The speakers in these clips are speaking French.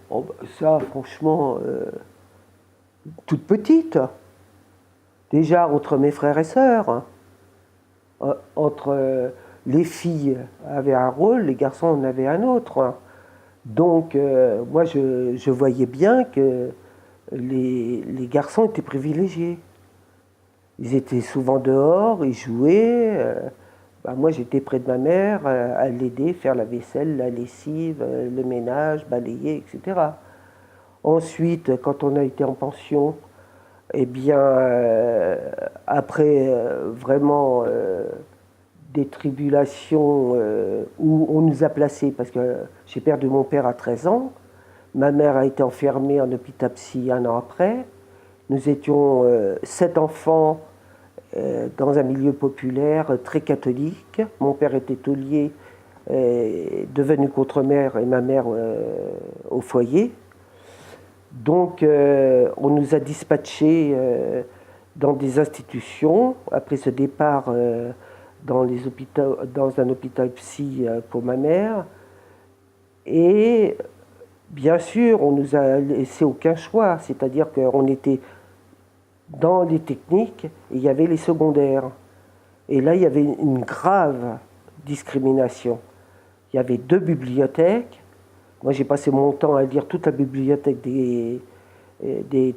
Oh, bah, ça, franchement, toute petite. Déjà, entre mes frères et sœurs, hein. Entre les filles avaient un rôle, les garçons en avaient un autre, hein. Donc, moi, je voyais bien que les garçons étaient privilégiés. Ils étaient souvent dehors, ils jouaient. Bah, moi, j'étais près de ma mère à l'aider, faire la vaisselle, la lessive, le ménage, balayer, etc. Ensuite, quand on a été en pension, eh bien, après vraiment des tribulations où on nous a placés, parce que j'ai perdu mon père à 13 ans, ma mère a été enfermée en hôpital psy un an après, nous étions 7 enfants dans un milieu populaire très catholique. Mon père était taulier, devenu contremaître, et ma mère au foyer. Donc on nous a dispatchés dans des institutions. Après ce départ dans un hôpital psy pour ma mère. Et bien sûr, on nous a laissé aucun choix. C'est-à-dire qu'on était dans les techniques, et il y avait les secondaires. Et là, il y avait une grave discrimination. Il y avait 2 bibliothèques. Moi, j'ai passé mon temps à lire toute la bibliothèque des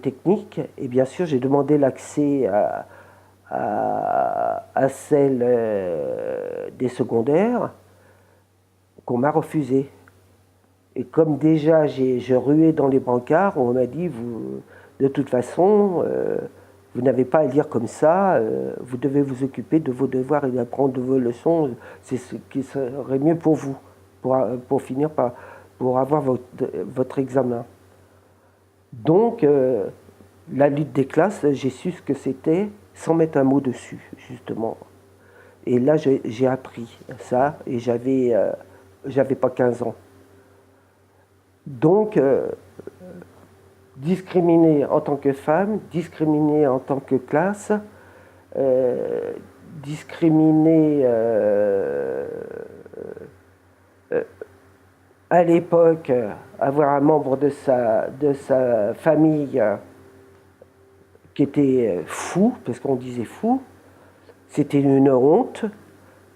techniques. Et bien sûr, j'ai demandé l'accès à celle des secondaires qu'on m'a refusé. Et comme déjà, je ruais dans les brancards, on m'a dit, vous, de toute façon, vous n'avez pas à lire comme ça, vous devez vous occuper de vos devoirs et d'apprendre vos leçons, c'est ce qui serait mieux pour vous, pour finir pour avoir votre examen. Donc, la lutte des classes, j'ai su ce que c'était sans mettre un mot dessus, justement. Et là, j'ai appris ça, et j'avais pas 15 ans. Donc, discriminée en tant que femme, discriminée en tant que classe, discriminée à l'époque, avoir un membre de sa famille qui était fou, parce qu'on disait fou, c'était une honte.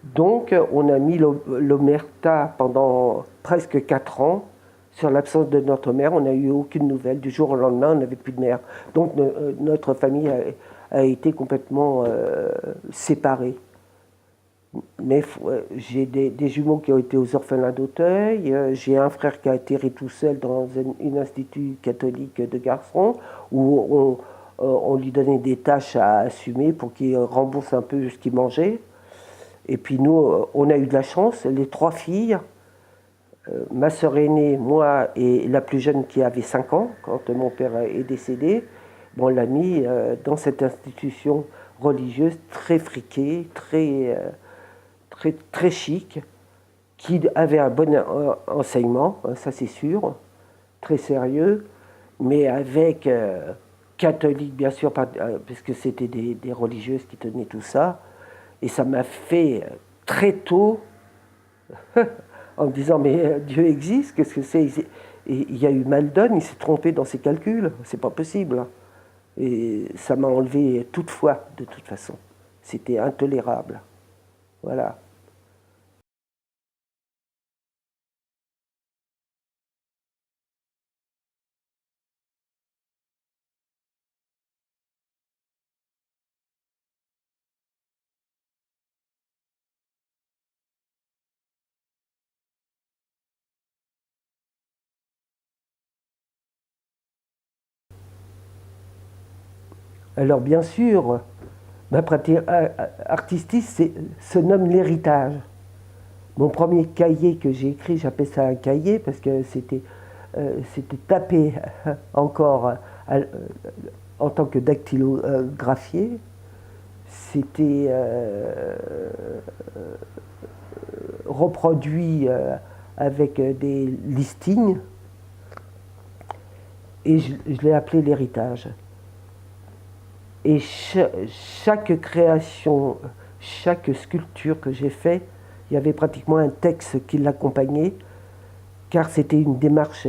Donc, on a mis l'omerta pendant presque 4 ans sur l'absence de notre mère. On n'a eu aucune nouvelle. Du jour au lendemain, on n'avait plus de mère. Donc, notre famille a été complètement séparée. Mais j'ai des jumeaux qui ont été aux orphelins d'Auteuil. J'ai un frère qui a atterri tout seul dans un institut catholique de garçons où on lui donnait des tâches à assumer pour qu'il rembourse un peu ce qu'il mangeait. Et puis nous, on a eu de la chance, les 3 filles, ma sœur aînée, moi et la plus jeune qui avait 5 ans quand mon père est décédé, on l'a mis dans cette institution religieuse très friquée, très chic, qui avait un bon enseignement, ça c'est sûr, très sérieux, mais avec catholique bien sûr, parce que c'était des religieuses qui tenaient tout ça. Et ça m'a fait très tôt, en me disant, mais Dieu existe, qu'est-ce que c'est? Et il y a eu Maldon, il s'est trompé dans ses calculs, c'est pas possible. Et ça m'a enlevé toute foi, de toute façon. C'était intolérable. Voilà. Alors bien sûr, ma pratique artistique se nomme l'héritage. Mon premier cahier que j'ai écrit, j'appelle ça un cahier parce que c'était tapé encore en tant que dactylographié. C'était reproduit avec des listings et je l'ai appelé l'héritage. Et chaque création, chaque sculpture que j'ai faite, il y avait pratiquement un texte qui l'accompagnait, car c'était une démarche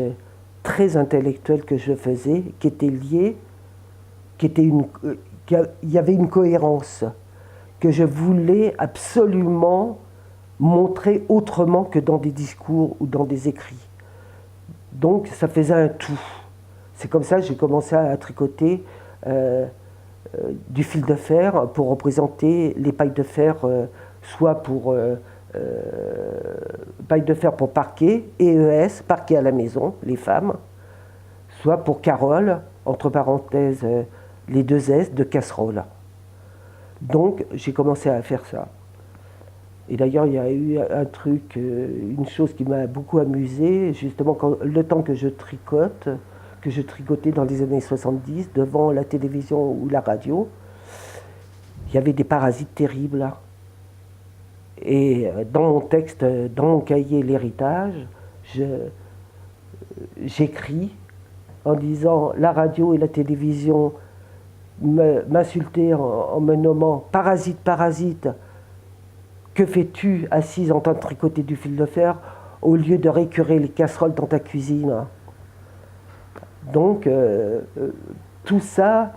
très intellectuelle que je faisais, qui était liée, il y avait une cohérence, que je voulais absolument montrer autrement que dans des discours ou dans des écrits. Donc ça faisait un tout. C'est comme ça que j'ai commencé à tricoter du fil de fer pour représenter les pailles de fer, soit pour pailles de fer pour parquet, EES, parquet à la maison, les femmes, soit pour Carole, entre parenthèses, les deux S de casserole. Donc j'ai commencé à faire ça. Et d'ailleurs, il y a eu un truc, une chose qui m'a beaucoup amusée, justement, le temps que je tricote, que je tricotais dans les années 70, devant la télévision ou la radio, il y avait des parasites terribles là. Et dans mon texte, dans mon cahier L'Héritage, j'écris en disant la radio et la télévision m'insultaient en me nommant parasite, parasite. Que fais-tu assise en train de tricoter du fil de fer au lieu de récurer les casseroles dans ta cuisine? Donc tout ça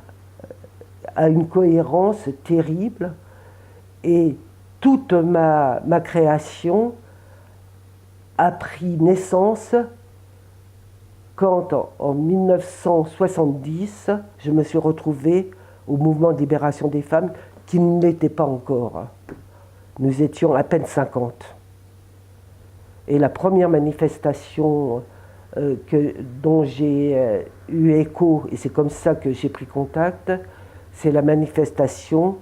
a une cohérence terrible et toute ma création a pris naissance quand en 1970 je me suis retrouvée au mouvement de libération des femmes qui ne l'était pas encore. Nous étions à peine 50. Et la première manifestation dont j'ai eu écho, et c'est comme ça que j'ai pris contact, c'est la manifestation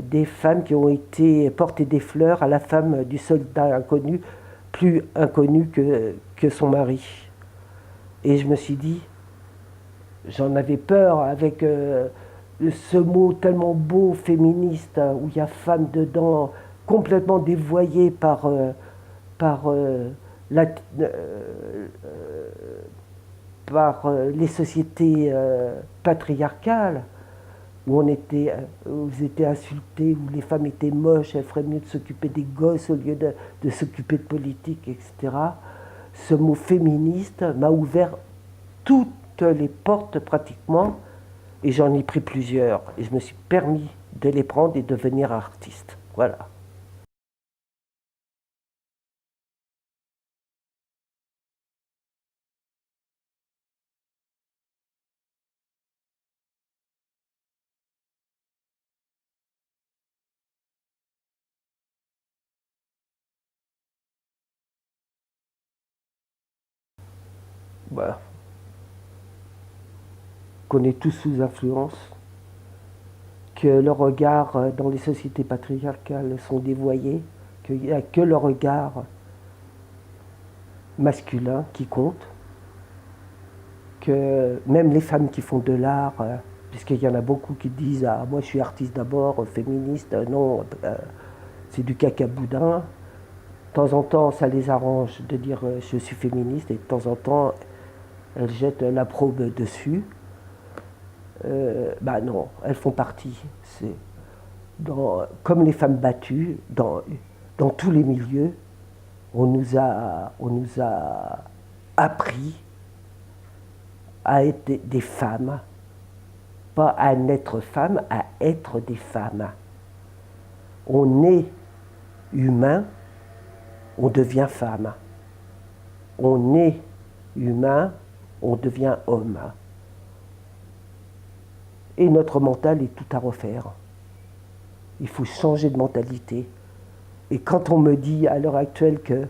des femmes qui ont été portées des fleurs à la femme du soldat inconnu, plus inconnu que son mari. Et je me suis dit, j'en avais peur avec ce mot tellement beau, féministe, où il y a femme dedans, complètement dévoyée par les sociétés patriarcales, où vous étiez insultés, où les femmes étaient moches, elles feraient mieux de s'occuper des gosses au lieu de s'occuper de politique, etc. Ce mot féministe m'a ouvert toutes les portes pratiquement, et j'en ai pris plusieurs. Et je me suis permis de les prendre et de devenir artiste. Voilà. Voilà. Qu'on est tous sous influence, que le regard dans les sociétés patriarcales sont dévoyés, qu'il n'y a que le regard masculin qui compte, que même les femmes qui font de l'art, puisqu'il y en a beaucoup qui disent « Ah, moi je suis artiste d'abord, féministe, non, c'est du cacaboudin ». De temps en temps, ça les arrange de dire je suis féministe, et de temps en temps, elles jettent la probe dessus. Non, elles font partie. Comme les femmes battues, dans tous les milieux, on nous a appris à être des femmes, pas à naître femme, à être des femmes. On est humain, on devient femme. On est humain, on devient homme. Et notre mental est tout à refaire. Il faut changer de mentalité. Et quand on me dit à l'heure actuelle que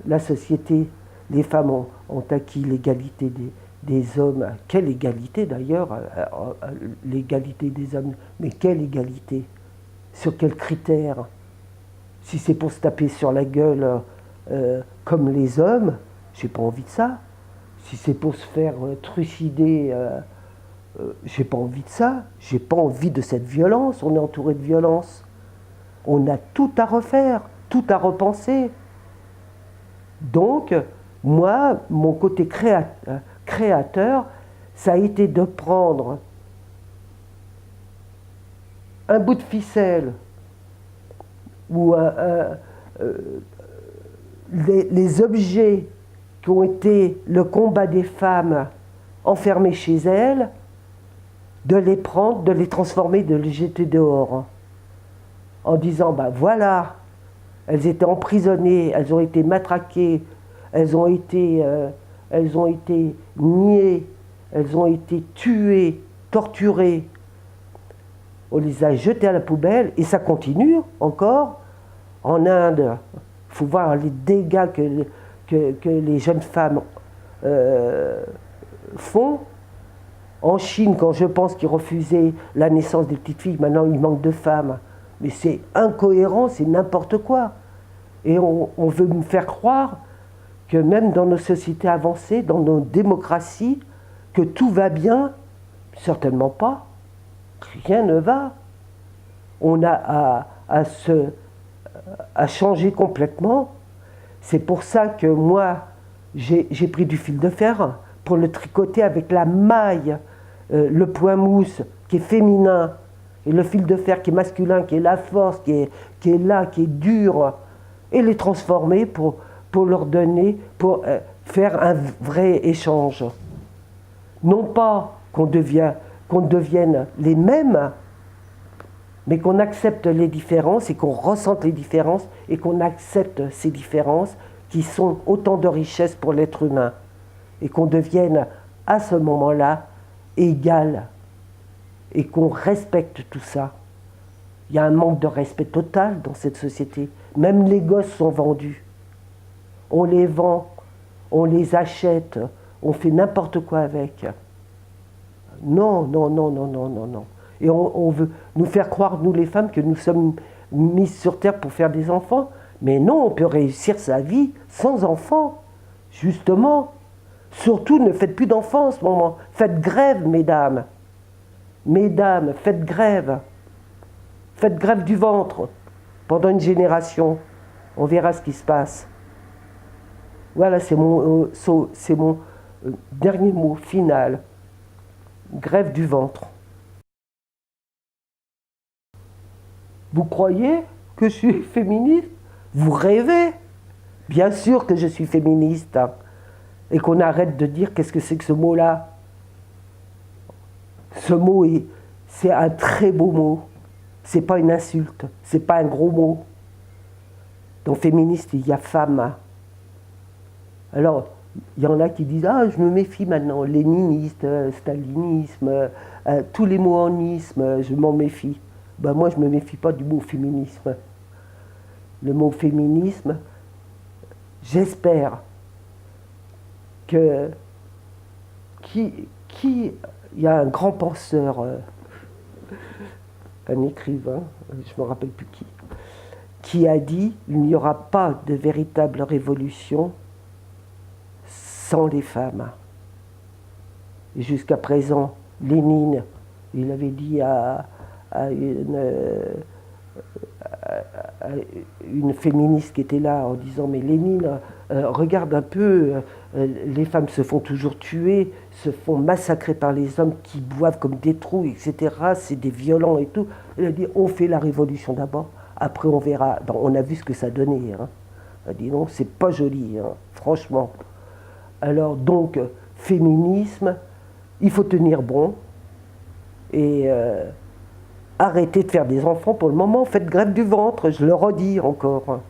la société, les femmes ont acquis l'égalité des hommes, quelle égalité d'ailleurs, l'égalité des hommes, mais quelle égalité? Sur quels critères? Si c'est pour se taper sur la gueule comme les hommes, j'ai pas envie de ça. Si c'est pour se faire trucider, j'ai pas envie de ça. J'ai pas envie de cette violence. On est entouré de violence. On a tout à refaire, tout à repenser. Donc, moi, mon côté créateur, ça a été de prendre un bout de ficelle ou les objets qui ont été le combat des femmes enfermées chez elles, de les prendre, de les transformer, de les jeter dehors. En disant, ben voilà, elles étaient emprisonnées, elles ont été matraquées, elles ont été niées, elles ont été tuées, torturées. On les a jetées à la poubelle et ça continue encore. En Inde, il faut voir les dégâts que les jeunes femmes font. En Chine, quand je pense qu'ils refusaient la naissance des petites filles, maintenant il manque de femmes. Mais c'est incohérent, c'est n'importe quoi. Et on veut me faire croire que même dans nos sociétés avancées, dans nos démocraties, que tout va bien. Certainement pas. Rien ne va. On a à changer complètement. C'est pour ça que moi, j'ai pris du fil de fer pour le tricoter avec la maille, le point mousse qui est féminin, et le fil de fer qui est masculin, qui est la force, qui est là, qui est dur, et les transformer pour leur donner, pour faire un vrai échange. Non pas qu'on devienne les mêmes, mais qu'on accepte les différences et qu'on ressente les différences et qu'on accepte ces différences qui sont autant de richesses pour l'être humain et qu'on devienne à ce moment-là égal et qu'on respecte tout ça. Il y a un manque de respect total dans cette société. Même les gosses sont vendus. On les vend, on les achète, on fait n'importe quoi avec. Non, non, non, non, non, non, non. Et on veut nous faire croire, nous les femmes, que nous sommes mises sur terre pour faire des enfants. Mais non, on peut réussir sa vie sans enfants, justement. Surtout, ne faites plus d'enfants en ce moment. Faites grève, mesdames. Mesdames, faites grève. Faites grève du ventre pendant une génération. On verra ce qui se passe. Voilà, c'est mon dernier mot final. Grève du ventre. Vous croyez que je suis féministe? Vous rêvez? Bien sûr que je suis féministe. Hein. Et qu'on arrête de dire qu'est-ce que c'est que ce mot-là. Ce mot, c'est un très beau mot. C'est pas une insulte. C'est pas un gros mot. Dans féministe, il y a femme. Alors, il y en a qui disent « Ah, je me méfie maintenant, léniniste, stalinisme, tous les mots en isme, je m'en méfie. » Ben moi, je ne me méfie pas du mot féminisme. Le mot féminisme, j'espère qu'il y a un grand penseur, un écrivain, je ne me rappelle plus qui a dit « Il n'y aura pas de véritable révolution sans les femmes. » Et jusqu'à présent, Lénine, il avait dit à une féministe qui était là en disant « Mais Lénine, regarde un peu, les femmes se font toujours tuer, se font massacrer par les hommes qui boivent comme des trous, etc. C'est des violents et tout. » Elle a dit « On fait la révolution d'abord, après on verra. » On a vu ce que ça donnait. Hein. Elle a dit « Non, c'est pas joli, hein, franchement. » Alors donc, féminisme, il faut tenir bon et arrêtez de faire des enfants pour le moment, faites grève du ventre, je le redis encore.